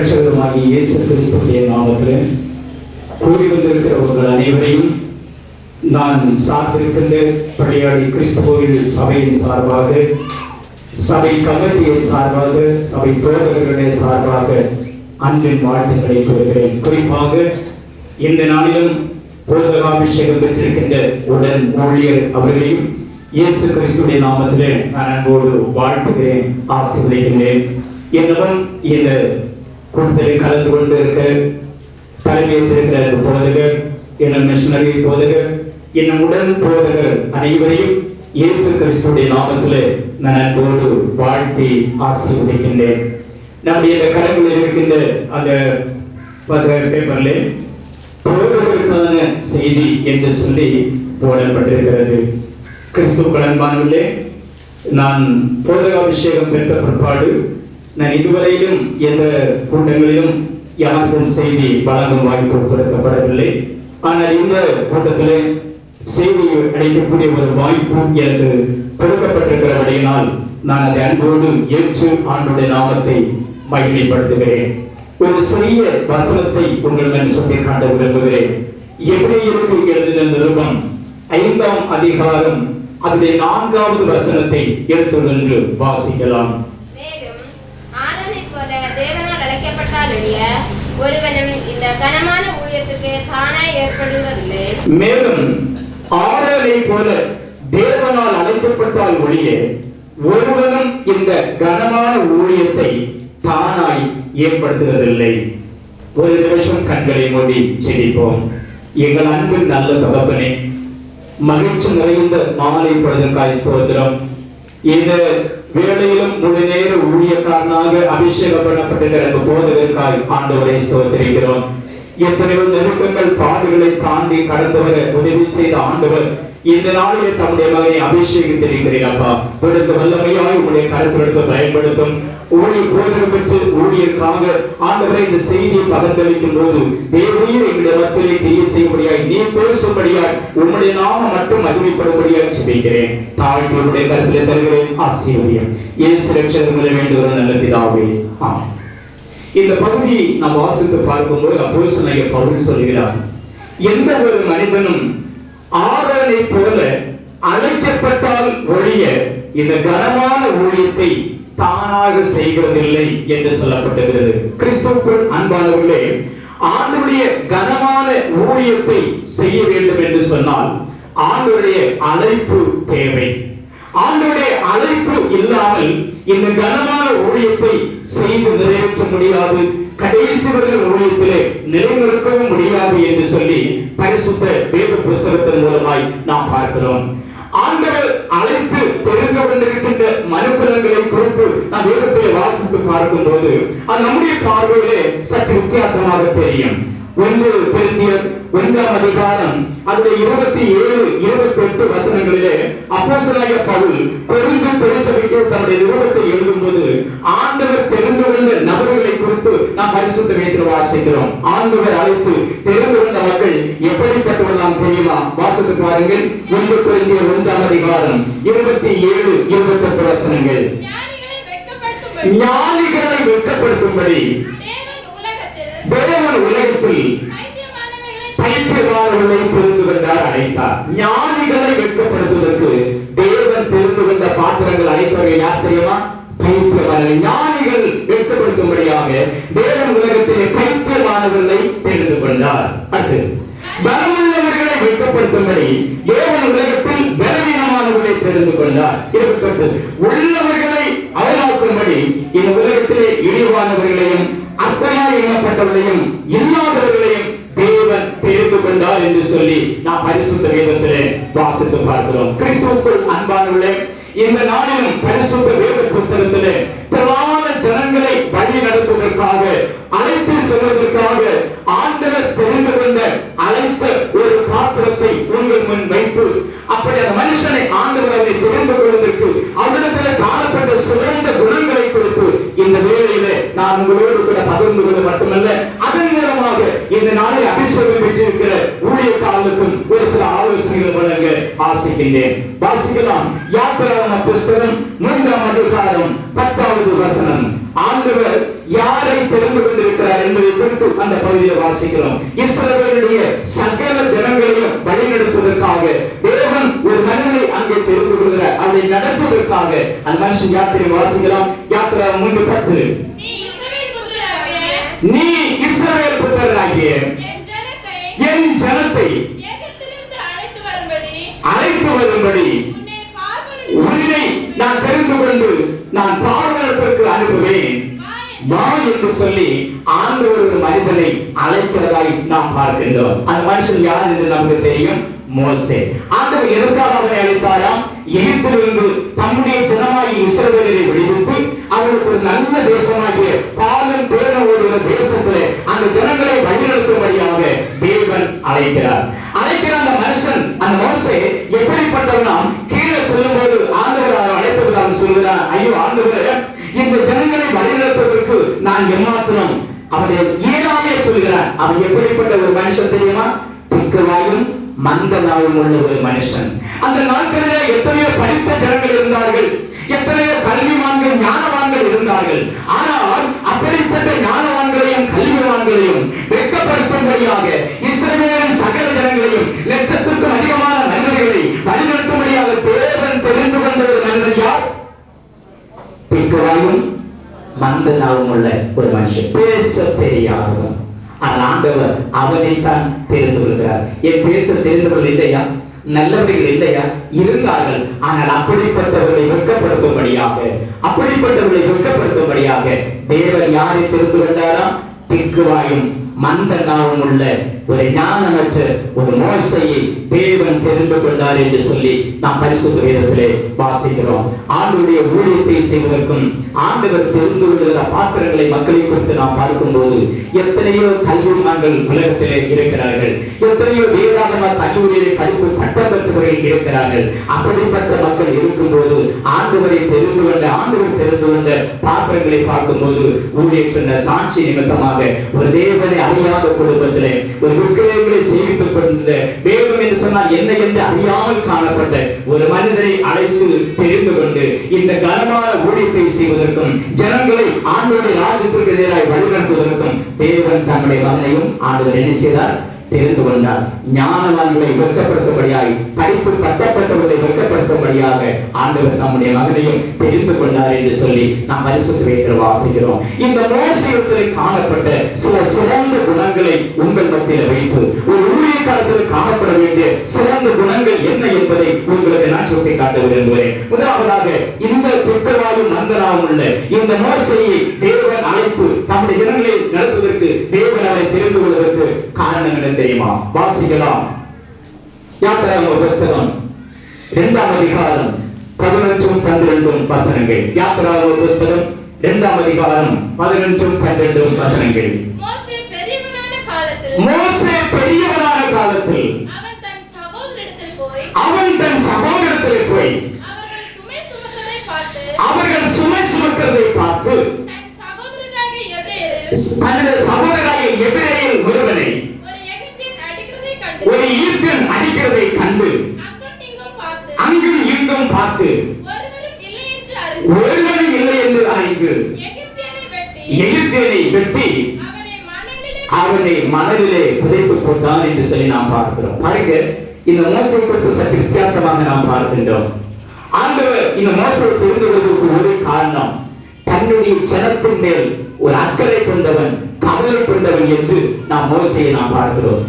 இரட்சகருமாகிய இயேசு கிறிஸ்துவின் நாமத்தில் கூடி வந்திருக்கிற உங்கள் அனைவரையும் நான் சார்ந்திருக்கின்ற பள்ளியாடி கிறிஸ்துவின் சபையின் சார்பாக, சபை கமிட்டியின் சார்பாக, சபை தோழர்களுடைய சார்பாக அன்பின் வாழ்த்துக்களை கூறுகிறேன். குறிப்பாக இந்த நாளிலும் போதகாபிஷேகம் பெற்றிருக்கின்ற உடன் ஊழியர் அவர்களையும் இயேசு கிறிஸ்துவின் நாமத்திலே நான் அன்போடு வாழ்த்துகிறேன், ஆசீர்வதிக்கிறேன். என்னும் இந்த கூட்டத்தில் கலந்து கொண்டு இருக்க தலைமையேற்றிருக்கிற போதகர், என்னும் மிஷனரி போதகர், என்னும் உடன் போதகர் அனைவரையும் இயேசு கிறிஸ்துவின் நாமத்திலே நான் அன்போடு வாழ்த்தி ஆசீர்வதிக்கின்றேன். நம்முடைய கரங்களில் இருக்கின்ற அந்த பேப்பர்ல போதகருக்கான செய்தி என்று சொல்லி போடப்பட்டிருக்கிறது. கிறிஸ்துவுக்குள் அன்பானவர்களே, நான் போதகாபிஷேகம் பெற்ற பிற்பாடு நான் இதுவரையிலும் எந்த கூட்டங்களிலும் யாருக்கும் செய்தி வழங்கும் வாய்ப்பு கொடுக்கப்படவில்லை. ஆனால் இந்த கூட்டத்திலே செய்தி அளிக்கக்கூடிய ஒரு வாய்ப்பு எனக்கு கொடுக்கப்பட்டிருக்கிறபடியினால் நான் அதை அன்போடு ஏற்று ஆண்டுடைய நாமத்தை மகிமைப்படுத்துகிறேன். ஒரு சிறிய வசனத்தை உங்கள் மேல் சொல்லி காட்ட விரும்புகிறேன். எபிரேயருக்கு எழுதின நிருபம் 5ஆம் அதிகாரம் அதனுடைய 4வது வசனத்தை எடுத்து வாசிக்கலாம். மேலும் ஆரோனை போல தேவனால் அழைக்கப்பட்டால் ஒழிய ஒருவனும் இந்த கனமான ஊழியத்துக்கு தானாய் ஏற்படுவதில்லை. மேலும் ஆரோனை போல தேவனால் அழைக்கப்பட்டால் ஒழிய ஒருவனும் இந்த கனமான ஊழியத்தை தானாய் ஏற்படுத்துவதில்லை. ஒரு நிமிஷம் கண்களை மூடி ஜெபிப்போம். எங்கள் அன்பு நல்ல தகப்பனே, மகிழ்ச்சி நிறைந்த மாலை பொழுதுக்காய் ஸ்தோத்திரம். இந்த வேளையிலும் முழு நேர ஊழியக்காரனாக அபிஷேகம் பண்ணப்பட்டிருக்கிற போதகருக்காய் ஆண்டவரை ஸ்தோத்திரிக்கிறோம். எத்தனையோ நெருக்கங்கள் பாடுகளை தாண்டி கடந்து வர உதவி செய்த ஆண்டவர் இந்த நாளிலே தம்முடைய மகனை அபிஷேகித்திருக்கிறீர். அப்பா, தொடர்ந்து வல்லமையாய் உங்களுடைய கருத்திற்கு பயன்படுத்தும். ஊழியர் போதகம் பெற்று ஊழியருக்காக ஆண்டவரை இந்த செய்தியை பகிர்ந்தளிக்கும் போது தேவரீர் எங்களுடைய மத்தியிலே கிரியை செய்யும்படியாய், நீ பேசும்படியாய், உம்முடைய நாமம் மட்டும் மகிமைப்படும்படியாய் ஜெபிக்கிறேன். தாழ்த்தி உங்களுடைய கருத்திலே தருகிறேன். ஆசீர்வதியும் இயேசு ரட்சகர் வேண்டுகிற நல்ல பிதாவே, ஆமென். இந்த பகுதி நாம் வாசித்து பார்க்கும்போது அப்போஸ்தலனாகிய பவுல் சொல்கிறார், எந்த ஒரு மனிதனும் ஆரோனை போல அழைக்கப்பட்டால் ஒழிய இந்த கனமான ஊழியத்தை தானாக செய்வதில்லை என்று சொல்லப்பட்டிருக்கிறது. கிறிஸ்துவுக்குள் அன்பானவர்களே, ஆண்டவருடைய கனமான ஊழியத்தை செய்ய வேண்டும் என்று சொன்னால் ஆண்டவருடைய அழைப்பு தேவை. ஆண்டவருடைய அழைப்பு இல்லாமல் இந்த கனமான ஊழியத்தை செய்து நிறைவேற்ற முடியாது, கடைசி வரை ஊழியத்திலே நிலைநிற்கவும் முடியாது என்று சொல்லி பரிசுத்த வேத புஸ்தகத்தின் மூலமாய் நாம் பார்க்கிறோம். ஆண்டவர் அழைத்து தெரிந்து கொண்டிருக்கின்ற மனுக்குலங்களை குறித்து நாம் வேதத்திலே வாசித்து பார்க்கும் போது அது நம்முடைய பார்வையிலே சற்று வித்தியாசமாக தெரியும். 1 கொரிந்தியர் 1ஆம் அதிகாரம் அதனுடைய 27, 28 வசனங்களிலே அப்போஸ்தலனாகிய பவுல் கொரிந்து திருச்சபைக்கு தன்னுடைய நிருபத்தை எழுதும்போது ஆண்டவர் தெரிந்து கொண்ட நபர்களை குறித்து நாம் பரிசுத்த வேதத்தில் வாசிக்கிறோம். ஆண்டவர் அழைத்து தெரிந்து கொண்ட மக்கள் எப்படிப்பட்டவர்கள் தெரியுமா? வாசித்து பாருங்கள். 1 கொரிந்தியர் 1ஆம் அதிகாரம் 27, 28 வசனங்கள். ஞானிகளை வெட்கப்படுத்தும்படி தேவன் உலகத்தில் பைத்தியக்காரர்களை தெரிந்து கொண்டார், அழைத்தார். ஞானிகளை வெட்கப்படுத்துவதற்கு தேவன் தெரிந்து கொண்ட பாத்திரங்கள் அழைத்தவர்கள் யார் தெரியுமா? பைத்தியமானவர்கள். ஞானிகள் வெட்கப்படுத்தும்படியாக தேவன் உலகத்திலே பைத்தியமானவர்களை தெரிந்து கொண்டார். அடுத்து பலமுள்ளவர்களை வெட்கப்படுத்தும்படி தேவன் உலகத்தில் பலவீனமானவர்களை தெரிந்து கொண்டார். இதற்கு உள்ளவர்களை அவலாக்கும்படி இந்த உலகத்திலே இழிவானவர்களையும் அற்பமாய் எண்ணப்பட்டவர்களையும் இல்லாதவர்களையும் தேவன் தெரிந்து கொண்டார் என்று சொல்லி நாம் பரிசுத்த வேதத்திலே வாசித்து பார்க்கிறோம். கிறிஸ்துவுக்குள் அன்பானவர்களே, இந்த நாளிலும் பரிசுத்த வேத புஸ்தகத்திலே திரளான ஜனங்களை வழி நடத்துவதற்காக, அழைத்து செல்வதற்காக ஆண்டவர் தெரிந்து கொண்ட அழைத்த ஒரு பாத்திரத்தை உங்கள் முன் வைத்து அப்படி அந்த மனுஷனை ஆண்டவர் அதை தெரிந்து கொள்வதற்கு அவரிடத்தில் காணப்பட்ட சிறந்த குணங்களை கொடுத்து இந்த வேளையிலே நான் உங்களோடு கூட பகிர்ந்து கொள்ள மட்டுமல்ல, அதன் மூலமாக இந்த நாளில் அபிஷேகம் பெற்றிருக்கிற ஊழியக்காரர்களுக்கும் ஒரு சில ஆலோசனைகள் வழங்க ஆசைக்கின்றேன். வாசிக்கலாம். யாத்திராகம புஸ்தகம் 3ஆம் அதிகாரம் 10வது வசனம். ஆண்டவர் யாரை தெரிந்து கொண்டிருக்கிறார் என்பதை குறித்து அந்த பகுதியில் வாசிக்கிறோம். இஸ்ரவேலுடைய சகல ஜனங்களையும் வழிநடத்துவதற்காக தேவன் ஒரு மனிதனை அங்கே தெரிந்து கொள்கிறார். அதை நடத்துவதற்காக அந்த மனுஷன் யாத்திரை வாசிக்கலாம். யாத்திரை 3:10. நீ இஸ்ரவேல் புத்திரராகிய என் ஜனத்தை அழைத்து வரும்படி உன்னை நான் தெரிந்து கொண்டு நான் பார்வனுக்கு அனுப்புவேன் வா என்று சொல்லி ஆண்டவர் ஒரு மனிதனை அழைக்கிறதாய் நாம் பார்க்கின்றோம். அந்த மனுஷன் யார் என்று நமக்கு தெரியும், மோசே. ஆண்டவர் எதற்காக அவரை அழைத்தாராம்? எகிப்திலிருந்து தம்முடைய ஜனமாகிய இஸ்ரவேலை விடுவித்து அவர்களுக்கு ஒரு நல்ல தேசமாகிய பாலும் தேனும் ஓடுகிற தேசத்திலே அந்த ஜனங்களை வழிநடத்தும்படியாக தேவன் அழைக்கிறார். அழைக்கிற அந்த மனுஷன், அந்த மோசே எப்படிப்பட்டவனா? கீழே செல்லும்போது ஆண்டவர் அழைப்பதற்கு சொல்கிறார், ஐயோ ஆண்டவரே, இந்த ஜனங்களை வழிநடத்துவதற்கு நான் எம்மாத்திரம்? அவரை ஏறாமே சொல்கிறார். அவன் எப்படிப்பட்ட ஒரு மனுஷன் தெரியுமா? திக்குவாயும் மந்தனாவும் உள்ள ஒரு மனுஷன். அந்த நாட்களிலே எத்தனையோ படித்த ஜனங்கள் இருந்தார்கள், எத்தனையோ கல்விமான்கள் ஞானவான்கள் இருந்தார்கள். ஆனால் அப்படிப்பட்ட ஞானவான்களையும் கல்விமான்களையும் வெட்கப்படுத்தும்படியாக இஸ்ரவேலின் சகல ஜனங்களையும் லட்சத்துக்கும் அதிகமான மனிதர்களை வழிநடத்தும்படியாக தேவன் தெரிந்து கொண்ட ஒரு மனிதன் யார்? திக்குவாயும் மந்தனாவும் உள்ள ஒரு மனுஷன், பேச தெரியாதவன். ஆனால் ஆண்டவர் அவனைத்தான் தெரிந்து கொள்கிறார். என் பேச தெரிந்தவர்கள் இல்லையா? நல்லவர்கள் இல்லையா? இருந்தார்கள். ஆனால் அப்படிப்பட்டவர்களை வெட்கப்படுத்தும்படியாக தேவன் யாரை தெரிந்து கொண்டாராம்? திக்குவாயும் மந்தனாவும் உள்ள ஒரு ஞானமற்ற ஒரு மோசையை தேவன் தெரிந்து கொண்டார் என்று சொல்லி நாம் பரிசுத்த வேதத்திலே வாசிக்கிறோம். ஆண்டவருடைய ஊழியத்தை செய்வதற்கும் ஆண்டவர் தெரிந்து கொள்கிற பாத்திரங்களை மக்களை குறித்து நாம் பார்க்கும்போது எத்தனையோ கல்விமான்கள் உலகத்திலே இருக்கிறார்கள், எத்தனையோ வேதாகம கல்லூரியிலே படிப்பு பட்டம் பெற்றவர்கள் இருக்கிறார்கள். அப்படிப்பட்ட மக்கள் இருக்கும்போது ஆண்டவரை தெரிந்து கொண்ட பாத்திரங்களை பார்க்கும்போது ஊழியர் சொன்ன சாட்சி நிமித்தமாக ஒரு தேவனை அறியாத குடும்பத்திலே ஒரு விக்கிரகங்களை சேவித்துக் கொண்ட வேதம் என்று சொன்னால் என்ன என்று அறியாமல் காணப்பட்ட ஒரு மனிதரை அழைத்து தெரிந்து கொண்டு இந்த கனமான ஊழியத்தை செய்வதற்கும் ஜனங்களை ஆண்டவருடைய ராஜ்யத்திற்கு எதிராக வழிநடத்துவதற்கும் தேவன் தம்முடைய மகனையும் ஆண்டவர் என்ன செய்தார்? தெரிந்து கொண்டார். ஞானவான்களை வெட்கப்படுத்தும்படியாக, படிப்பு கட்டப்பட்டவர்களை வெட்கப்படுத்தும்படியாக ஆண்டவர் நம்முடைய மகனையும் தெரிந்து கொண்டார் என்று சொல்லி நாம் பரிசுத்த வேதத்தில் வாசிக்கிறோம். இந்த மோசேயிடத்தில் காணப்பட்ட சில சிறந்த குணங்களை உங்கள் மத்தியில் வைத்து ஒரு ஊழியக்காரத்தில் காணப்பட வேண்டிய சிறந்த குணங்கள் என்ன என்பதை உங்களுக்கு நான் சுட்டி காட்ட விரும்புகிறேன். முதலாவதாக இந்த திக்குவாயும் மந்தனாவும் உள்ள இந்த மோசேயை தேவன் அழைத்து தம்முடைய ஜனங்களை நடத்துவதற்கு தேவன் அவரை தெரிந்து கொள்வதற்கு காரணம் என்ன தெரியுமா? வாசிக்கலாம். யாத்திராகம புஸ்தகம் 2ஆம் அதிகாரம் 11-12 வசனங்கள். யாத்திராகம புஸ்தகம் 2ஆம் அதிகாரம் 11-12 வசனங்கள். மோசே பெரியவனான காலத்தில் அவன் தன் சகோதரரிடத்தில் போய் அவர்கள் சுமை சுமக்கிறதை பார்த்து தன்னுடைய சகோதரராகிய எபிரெயர் ஒருவனை ஒரு ஈர்க்கன் அடிக்கிறதை கண்டு அங்கும் இங்கும் பார்த்து ஒருவரும் இல்லை என்று அறிந்து எகிப்தியனை வெட்டி அவனை மணலிலே புதைத்து போட்டான் என்று சொல்லி நாம் பார்க்கிறோம். பாருங்க, இந்த மோசே குறித்து சற்று வித்தியாசமாக நாம் பார்க்கின்றோம். ஆண்டவர் இந்த மோசையை தெரிந்து கொள்வதற்கு ஒரு காரணம், தன்னுடைய ஜனத்தின் மேல் ஒரு அக்கறை கொண்டவன், கவலை கொண்டவன் என்று நாம் மோசையை நாம் பார்க்கிறோம்.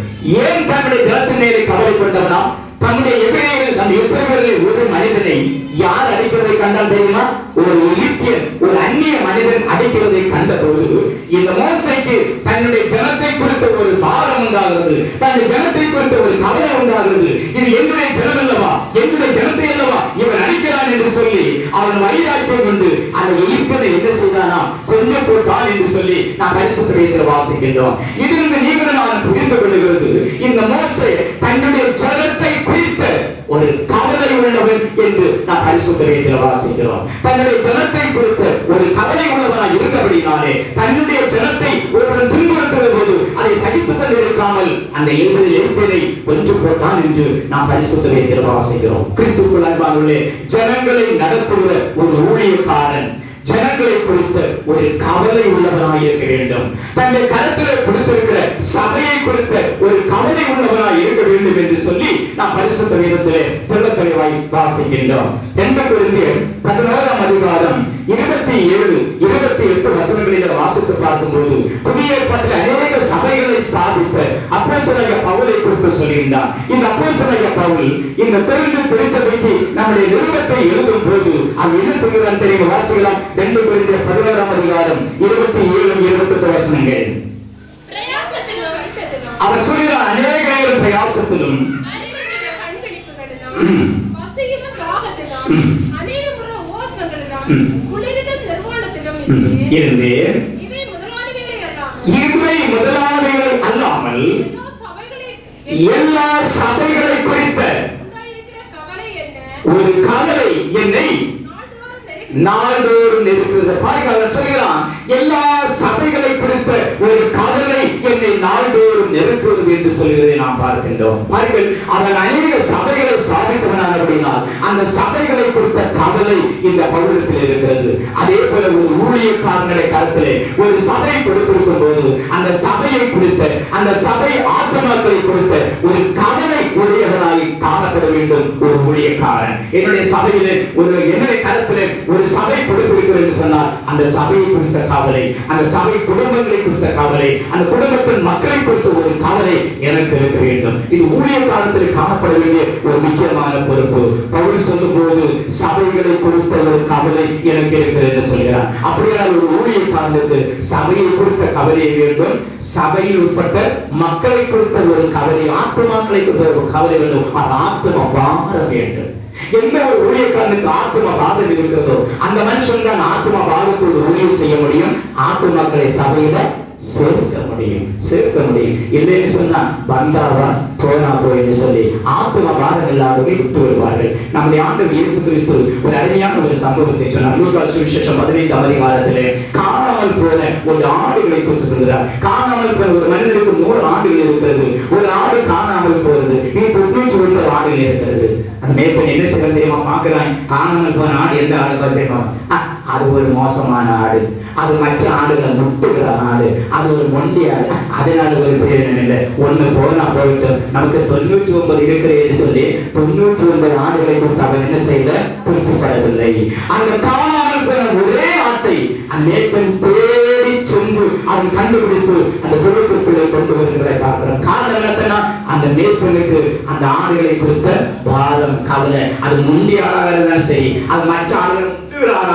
ஏன் தன்னுடைய ஜனத்தின் மேலே கவலை கொண்டவனா? தன்னுடைய எபிரெயர்கள், நம் இஸ்ரவேலில் ஒரு மனிதனை யார் அடிக்கிறதை கண்டால் தெரியுமா? ஒரு எகிப்தியன், ஒரு அந்நிய மனிதன் அடிக்கிறதை கண்டபோது இந்த மோசைக்கு தன்னுடைய ஜனத்தை குறித்த ஒரு பாரம் உண்டாகிறது, தன்னுடைய ஜனத்தை குறித்த ஒரு கவலை உண்டாகிறது. இது என்னுடைய ஜனம் அல்லவா, என்னுடைய ஜனத்தை அல்லவா இவன் அடிக்கிறான் என்று சொல்லி அவன் வைராக்கியம் கொண்டு அந்த எகிப்தியனை என்ன செய்தானா? கொஞ்சம் போட்டான் என்று சொல்லி நாம் பரிசுத்த வேதத்தில் வாசிக்கின்றோம். இதிலிருந்து நீங்கள் நான் புரிந்து கொள்கிறது, இந்த மோசே தன்னுடைய ஜனத்தை குறித்த ஒரு கவலை உள்ளவன் என்று நாம் பரிசுத்த வேதத்தில் வாசிக்கிறோம். தன்னுடைய ஜனத்தை குறித்த ஒரு கவலை உள்ளவனாய் இருந்தபடினாலே தன்னுடைய ஜனத்தை ஒருவன் துன்புறுத்துகிற போது அதை சகித்துக் கொண்டிருக்காமல் அந்த எகிப்தியனை கொன்று போட்டான் என்று நாம் பரிசுத்த வேதத்தில் வாசிக்கிறோம். கிறிஸ்துவுக்குள் அன்பானவர்களே, ஜனங்களை நடத்துகிற ஒரு ஊழியக்காரன், ஜனங்களை குறித்த ஒரு கவலை உள்ளவனாய் இருக்க வேண்டும். தன்னுடைய கருத்தில் கொடுத்திருக்கிற சபையை குறித்த ஒரு கவலை உள்ளவனாய் இருக்க வேண்டும் என்று சொல்லி நாம் பரிசுத்த வேதத்திலே தெளிவாய் வாசிக்கின்றோம். 2 கொரிந்தியர் 11ஆம் அதிகாரம் 27, 28 வசனங்களில் வாசித்து பார்க்கும்போது புதிய ஏற்பாட்டில் அநேக சபைகளை ஸ்தாபித்த அப்போஸ்தலனாகிய பவுலை குறித்து சொல்கின்றார். இந்த அப்போஸ்தலனாகிய பவுல் இந்த திருச்சபைக்கு நம்முடைய நிருபத்தை எழுதும் போது அவர் என்ன சொல்கிறார் தெரியுமா? வாசிக்கலாம். 2 கொரிந்தியர் 11ஆம் அதிகாரம் 27, 28 வசனங்கள். அவர் சொல்கிறார், அநேக பிரயாசத்திலும் இவை முதலானவைகள் அல்லாமல் எல்லா சபைகளை குறித்த ஒரு கவலை என்னை நாள்தோறும் இருக்கிறது. பாருங்கள், சொல்கிறான், எல்லா சபைகளை குறித்த ஒரு கவலை என்னை நாள்தோறும் நெருக்குவது என்று சொல்கிறதை நாம் பார்க்கின்றோம். பாருங்கள், அவன் அநேக சபைகளை ஸ்தாபித்தவனான அப்படினால் அந்த சபைகளை குறித்த கவலை இந்த பவுலத்தில் இருக்கிறது. அதே போல ஒரு ஊழியக்காரனுடைய கருத்திலே ஒரு சபை கொடுத்திருக்கும் போது அந்த சபையை குறித்த, அந்த சபை ஆத்மாக்களை குறித்த ஒரு கவலை உடையவனாய் காணப்பட வேண்டும் ஒரு ஊழியக்காரன். என்னுடைய சபையிலே என்னுடைய கருத்திலே ஒரு சபை கொடுத்திருக்கிறது என்று சொன்னால் அந்த சபையை குறித்த கவலை, அந்த சபை குடும்பங்களை குறித்த கவலை, அந்த குடும்பத்தின் மக்களை குறித்த ஒரு கவலை எனக்கு இருக்க வேண்டும். இது ஊழிய காலத்தில் காணப்பட வேண்டிய ஒரு முக்கியமான பொறுப்பு. பவுல் சொல்லும் போது சபைகளை குறித்த ஒரு கவலை எனக்கு இருக்கிறது என்று சொல்கிறார். அப்படியானால் ஒரு ஊழிய காலத்துக்கு சபையை குறித்த கவலை வேண்டும், சபையில் உட்பட்ட மக்களை குறித்த ஒரு கவலை, ஆத்மாக்களை குறித்த ஒரு கவலை வேண்டும். ஆத்மா வாழ வேண்டும். எந்த ஒரு ஊழியக்காரனுக்கு ஆத்மா பாதம் இருக்கிறதோ அந்த மனுஷன் தான் ஆத்மா பாதத்தோடு ஊழியம் செய்ய முடியும், ஆத்மாக்களை சபையில சேர்க்க முடியும். இல்லைன்னு சொன்னா வந்தாவா போனா போயின்னு சொல்லி ஆத்மா பாதம் இல்லாதவரை விட்டு வருவார்கள். நம்முடைய ஆண்டவர் இயேசு கிறிஸ்து ஒரு அருமையான ஒரு சம்பவத்தை சொன்னார். லூக்கா சுவிசேஷம் 15ஆம் அதிகாரத்திலே காணாமல் போன ஒரு ஆடுகளை குறித்து சொல்கிறார். காணாமல் போன ஒரு மனிதனுக்கு 3 ஆடுகள் இருக்கிறது. ஒரு ஆடு காணாமல் போறது, இது 99 ஆடுகள் இருக்கிறது. அந்த மேற்பன் என்ன செய்ய தெரியுமா? பார்க்கிறான், காணாமல் போன ஆடு எந்த ஆடு தெரியுமா? அது ஒரு மோசமான ஆடு, அது மற்ற ஆடுகளை முட்டுகிற ஆடு, அது ஒரு மொண்டி ஆடு. அதனால ஒரு பிரயோஜனம் இல்லை. 1 போனா போயிட்டு நமக்கு 99 இருக்கிறேன்னு சொல்லி 99 ஆடுகளை கொடுத்து அவன் என்ன செய்யல? திருப்திப்படவில்லை. அந்த காணாமல் போன ஒரே ஆட்டை அந்த மேற்பன் தேடி சென்று அவன் கண்டுபிடித்து அந்த தொழில்நுட்பங்களை கொண்டு வருகிறதை பார்க்கிறோம். காரணம் என்னன்னா அந்த மேற்பனுக்கு அந்த ஆடுகளை கொடுத்த பாரம், கவலை. அது முந்தைய ஆளாக இருந்தாலும் சரி, அது மற்ற ஆடுகள்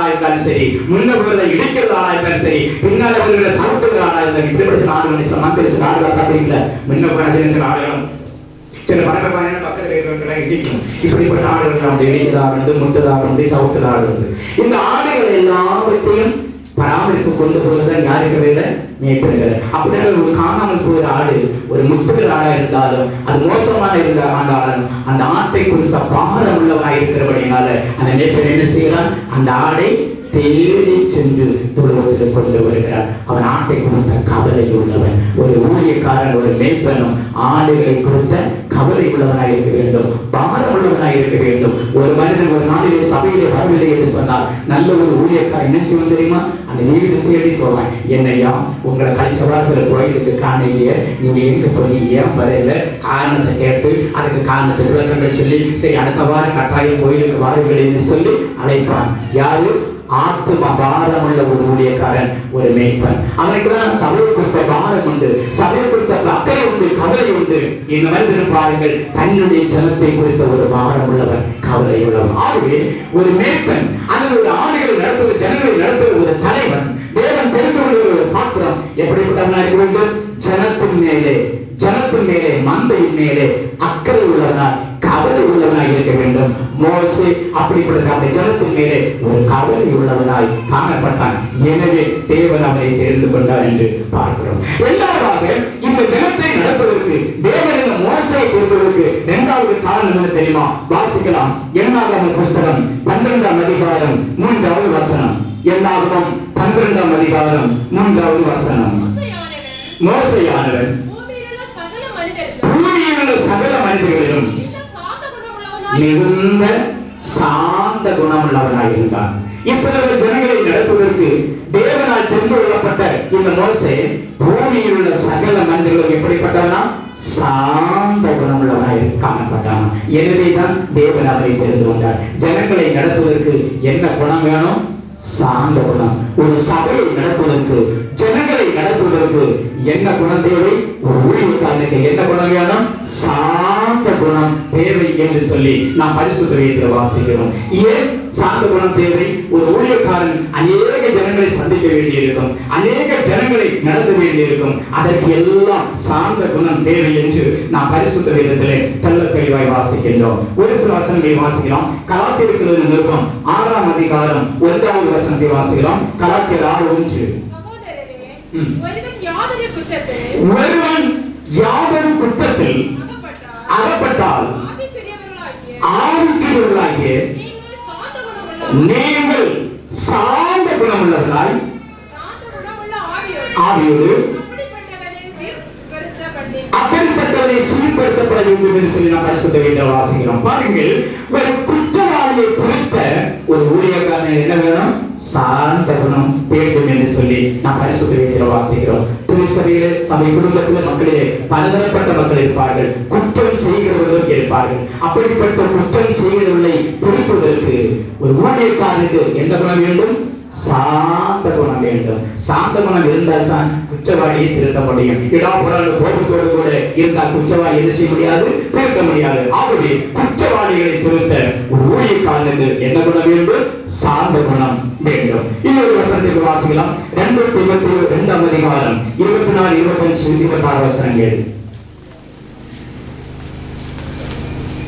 இருந்தாலும் சரி, முன்னவர்களை இடிக்கிற ஆளாயிருந்தாலும் சரி, பின்னால் அவர்களை சவுட்டுகிற ஆளாயிருந்தாலும் இப்படிப்பட்ட ஆடுகள் ஆடுகள் காட்டுறீங்களா? முன்ன ஆடுகளும் சில பரவாயில்ல பக்கத்தில் இருக்கிறவங்களை இடிக்கும். இப்படிப்பட்ட ஆடுகள் நம்ம இடிக்கிறார்கள், முட்டுதார்கள், சவுட்டுதார்கள். இந்த ஆடுகள் எல்லாவற்றையும் பராமரிப்பு கொண்டு போவதுதான் யாருக்கு வேலை? மேய்ப்பர்கள். அப்படியே ஒரு காணாமல் போகிற ஆடு ஒரு முட்டுகிற ஆடா இருந்தாலும், அது மோசமான இருந்த ஆண்டாலும் அந்த ஆட்டை குறித்த பாரம் உள்ளவனாக இருக்கிறபடினால அந்த மேய்ப்பன் என்ன செய்யறான்? அந்த ஆடை தேடி சென்று தொழுவத்தில் கொண்டு வருகிறார். அவன் ஆட்டை கொடுத்த கவலை உள்ளவன். ஒரு ஊழியக்காரன், ஒரு மேய்ப்பனும் ஆடுகளை கொடுத்த கவலை உள்ளவனாக இருக்க வேண்டும், பாரம் உள்ளவனாக இருக்க வேண்டும். ஒரு மனிதன் ஒரு நாளிலே சபையிலே வரவில்லை என்று சொன்னால் நல்ல ஒரு ஊழியக்காரன் என்ன செய்வோம் தெரியுமா? அந்த வீடு தேடி போவான். என்னையா உங்களை கழிச்சவார்கள் கோயிலுக்கு காணலையே, நீங்க எங்க போய் ஏன் வரையில? காரணத்தை கேட்டு அதுக்கு காரணத்தை விளக்கங்கள் சொல்லி, சரி அடுத்த வாரம் கட்டாயம் கோயிலுக்கு வாருங்கள் என்று சொல்லி அழைப்பான். யாரு? ஆத்மா பாரம் உள்ள ஒரு ஊழியக்காரன், ஒரு மேய்ப்பன். அவனுக்குதான் சபையை கொடுத்த பாரம் உண்டு, சபையை கொடுத்த அக்கறை உண்டு, கவலை உண்டு. இந்த மாதிரி பாருங்கள், தன்னுடைய ஜனத்தை குறித்த ஒரு பாரம் உள்ளவன், கவலை உள்ளவன். ஆகவே ஒரு மேய்ப்பன், அது ஒரு ஆடுகளை நடத்துவது, ஜனங்களை நடத்துவது ஒரு தலைவன், தேவன் தெரிந்து கொள்ள ஒரு பாத்திரம் எப்படிப்பட்டவனாக இருக்க வேண்டும்? ஜனத்தின் மேலே மந்தையின் மேலே அக்கறை உள்ளவனாய், கவலை உள்ளவனாய் இருக்க வேண்டும். மோசே அப்படிப்பட்ட அந்த ஜனத்தின் மேலே ஒரு கவலை உள்ளவனாய் காணப்பட்டான். எனவே தேவன் அவனை தெரிந்து கொண்டார் என்று பார்க்கிறோம். இரண்டாவதாக இந்த ஜனத்தை நடத்துவதற்கு தேவன் இந்த மோசேயை கொடுப்பதற்கு 2வது காரணம் என்ன தெரியுமா? வாசிக்கலாம். என்னாகம புஸ்தகம் 12ஆம் அதிகாரம் 3வது வசனம். என்னாகமம் 12ஆம் அதிகாரம் 3வது வசனம். மோசேயானவன் பூமியிலுள்ள சகல மனிதர்களிலும் மிகுந்த சாந்த குணமுள்ளவனாக இருந்தான். இஸ்ரவேல் ஜனங்களை நடத்துவதற்கு தேவனால் தெரிந்து கொள்ளப்பட்ட இந்த மோசே பூமியில் உள்ள சகல மனிதர்களும் எப்படிப்பட்டவனா? சாந்த குணமுள்ளவனாய் காணப்பட்டான். எனவேதான் தேவன் அவரை தெரிந்து கொண்டார். ஜனங்களை நடத்துவதற்கு என்ன குணம் வேணும்? சாந்த குணம். ஒரு சபையை நடத்துவதற்கு, ஜனங்களை நடத்துவதற்கு என்ன குணம் தேவை? ஒரு ஊழியக்காரனுக்கு என்ன குணம் வேணும்? சாந்த குணம் தேவை என்று சொல்லி நாம் பரிசுத்த வேதத்தில் வாசிக்கிறோம். ஏன் சாந்த குணம் தேவை? ஒரு ஊழியக்காரன் அநேக ஜனங்களை சந்திக்க வேண்டியிருக்கும், அநேக ஜனங்களை நடத்த வேண்டியிருக்கும். அதற்கு எல்லாம் சாந்த குணம் தேவை என்று நாம் பரிசுத்த வேதத்திலே தெள்ள தெளிவாய் வாசிக்கின்றோம். ஒரு சில வசனங்களை வாசிக்கிறோம். கலாத்தியருக்கு நிருபம் 6ஆம் அதிகாரம் 1வது வசனத்தை வாசிக்கிறோம். கலாத்தியர் 6:1. ஒருவன் யாதொரு குற்றத்தில் அகப்பட்டால் ஆவிக்குரியவர்களாகிய நீங்கள் சாந்த குணமுள்ளவர்களாய் ஆவியோடு அப்படிப்பட்டவரை சீர்படுத்தப்பட வேண்டும் என்று சொல்லி நாம் பரிசுத்த வேதத்தில் வாசிக்கிறோம். பாருங்கள், ஒரு குற்றவாளியை குறித்த ஒரு ஊழியக்காரன் என்ன வேணும்? சாந்த குணம் வேண்டும் என்று சொல்லி நாம் பரிசுத்த வேதத்தில் வாசிக்கிறோம். திருச்சபையிலே, சபை குடும்பத்திலே மக்களே பலதரப்பட்ட மக்கள் இருப்பார்கள். குற்றம் செய்கிறவர்களும் இருப்பார்கள். அப்படிப்பட்ட குற்றம் செய்கிறவர்களை பிடிப்பதற்கு ஒரு ஊழியக்காரனுக்கு என்ன குணம் வேண்டும்? சாந்த குணம் வேண்டும். சாந்த குணம் இருந்தால் தான் குற்றவாளியை திருத்த முடியும். இடாபுறான கோபத்தோடு கூட இருந்தால் குற்றவாளி என்ன செய்ய முடியாது? திருத்த முடியாது. ஆகவே குற்றவாளிகளை திருத்த ஒரு ஊழியக்காரனுக்கு என்ன குணம் வேண்டும்? சாந்த குணம் வேண்டும். இன்னொரு வசனத்தை வாசிக்கலாம். 2 தீமோத்தேயு 2ஆம் அதிகாரம் 24, 25, 26 வசனங்கள்.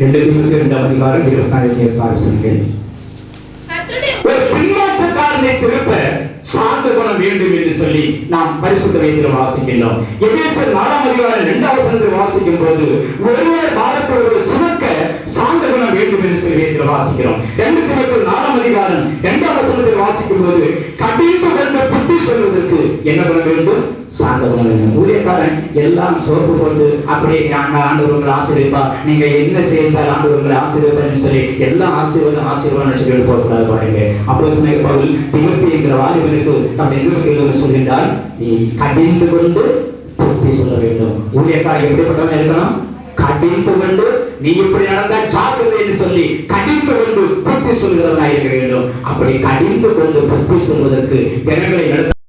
2 தீமோத்தேயு 2ஆம் அதிகாரம் 24, 26 வசனங்கள். ஒரு பின்மாற்றக்காரனை திருப்ப சாந்த குணம் வேண்டும் என்று சொல்லி நாம் பரிசுத்த வேதத்தில் வாசிக்கின்றோம். எபேசியர் 4ஆம் அதிகாரம் 2ஆம் வசனத்தை வாசிக்கும் போது ஒருவர் பாரத்தோடு சுமக்க சாந்த குணம் வேண்டும் என்று சொல்லி வேதத்தில் வாசிக்கிறோம். 2 தீமோத்தேயு 4ஆம் அதிகாரம் 2ஆம் வசனத்தை வாசிக்கும் போது கடிந்து கொண்டு புத்தி சொல்வதற்கு என்ன குணம் வேண்டும்? சாந்த குணம் வேண்டும். ஊழியக்காரன் எல்லாம் சோப்பு போட்டு அப்படியே ஆண்டவர் உங்களை ஆசீர்வதிப்பா, நீங்க என்ன செய்தால் ஆண்டவர் உங்களை ஆசீர்வதிப்பார் சொல்லி எல்லாம் ஆசீர்வாதம் சொல்லி போகக்கூடாது. பாருங்க, அப்போஸ்தலனாகிய பவுல் தீமோத்தேயு என்கிற வாலிபனுக்கு தன்னுடைய நிருபத்தில் சொல்கின்றார், நீ கடிந்து கொண்டு புத்தி சொல்ல வேண்டும். ஊழியக்காரன் எப்படிப்பட்டவன் இருக்கணும்? கடிந்து கொண்டு, நீ இப்படி நடந்தா ஜாக்கிரதை என்று சொல்லி கடிந்து கொண்டு புத்தி சொல்கிறவனாக இருக்க வேண்டும். அப்படி கடிந்து கொண்டு புத்தி சொல்வதற்கு ஜனங்களை நடத்த